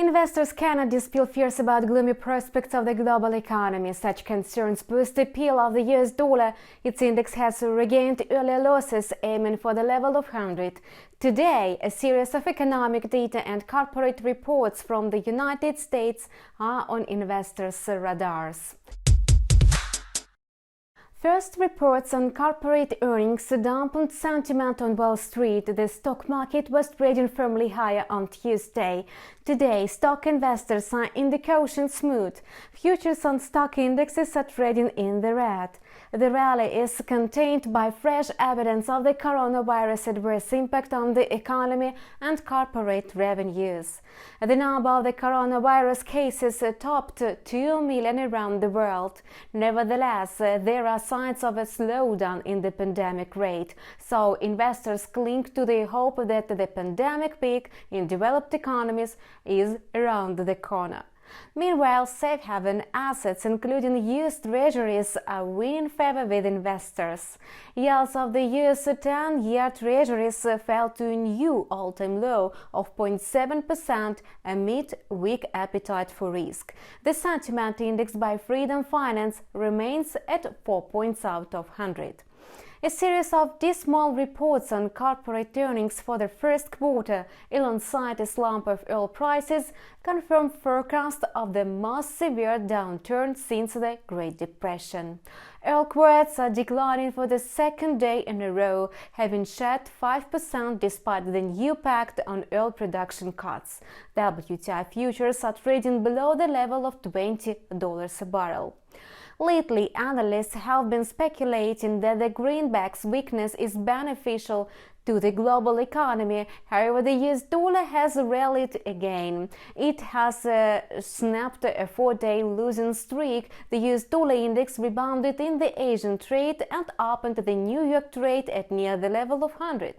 Investors cannot dispel fears about gloomy prospects of the global economy. Such concerns boost the appeal of the US dollar. Its index has regained earlier losses, aiming for the level of 100. Today, a series of economic data and corporate reports from the United States are on investors' radars. First, reports on corporate earnings dampened sentiment on Wall Street. The stock market was trading firmly higher on Tuesday. Today, stock investors are in the cautious mood. Futures on stock indexes are trading in the red. The rally is contained by fresh evidence of the coronavirus adverse impact on the economy and corporate revenues. The number of the coronavirus cases topped 2 million around the world. Nevertheless, there are signs of a slowdown in the pandemic rate, so investors cling to the hope that the pandemic peak in developed economies is around the corner. Meanwhile, safe haven assets, including US Treasuries, are winning favor with investors. Yields of the US 10-year Treasuries fell to a new all-time low of 0.7% amid weak appetite for risk. The sentiment index by Freedom Finance remains at 4 points out of 100. A series of dismal reports on corporate earnings for the first quarter, alongside a slump of oil prices, confirm forecasts of the most severe downturn since the Great Depression. Oil quotes are declining for the second day in a row, having shed 5% despite the new pact on oil production cuts. WTI futures are trading below the level of $20 a barrel. Lately, analysts have been speculating that the greenback's weakness is beneficial to the global economy. However, the US dollar has rallied again. It has snapped a 4-day losing streak. The US dollar index rebounded in the Asian trade and opened the New York trade at near the level of 100.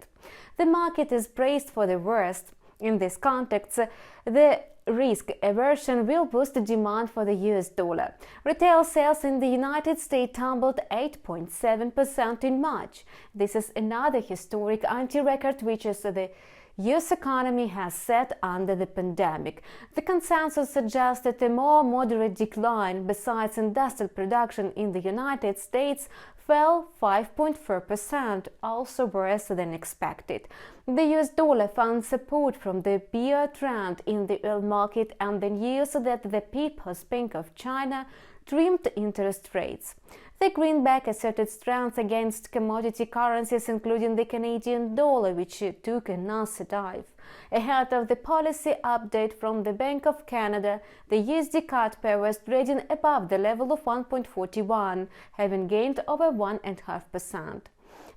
The market is braced for the worst. In this context, the risk aversion will boost the demand for the US dollar. Retail sales in the United States tumbled 8.7% in March. This is another historic anti-record which the US economy has set under the pandemic. The consensus suggested a more moderate decline. Besides, industrial production in the United States fell 5.4%, also worse than expected. The US dollar found support from the bear trend in the oil market and the news that the People's Bank of China trimmed interest rates. The greenback asserted strength against commodity currencies, including the Canadian dollar, which took a nosedive. Ahead of the policy update from the Bank of Canada, the USD CAD pair was trading above the level of 1.41, having gained over 1.5%.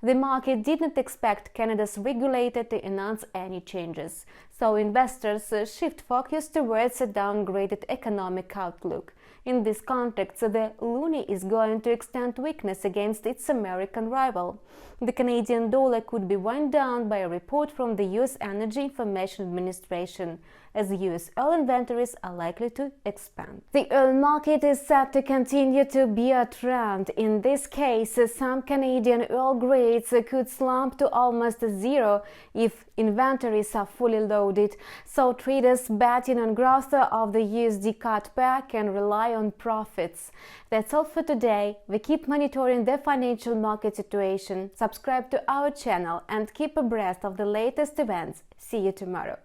The market did not expect Canada's regulator to announce any changes, so investors shift focus towards a downgraded economic outlook. In this context, the loonie is going to extend weakness against its American rival. The Canadian dollar could be wound down by a report from the US Energy Information Administration, as US oil inventories are likely to expand. The oil market is set to continue to be a trend. In this case, some Canadian oil grades could slump to almost zero if inventories are fully loaded, so traders betting on growth of the USD CAD pair can rely on profits. That's all for today. We keep monitoring the financial market situation. Subscribe to our channel and keep abreast of the latest events. See you tomorrow.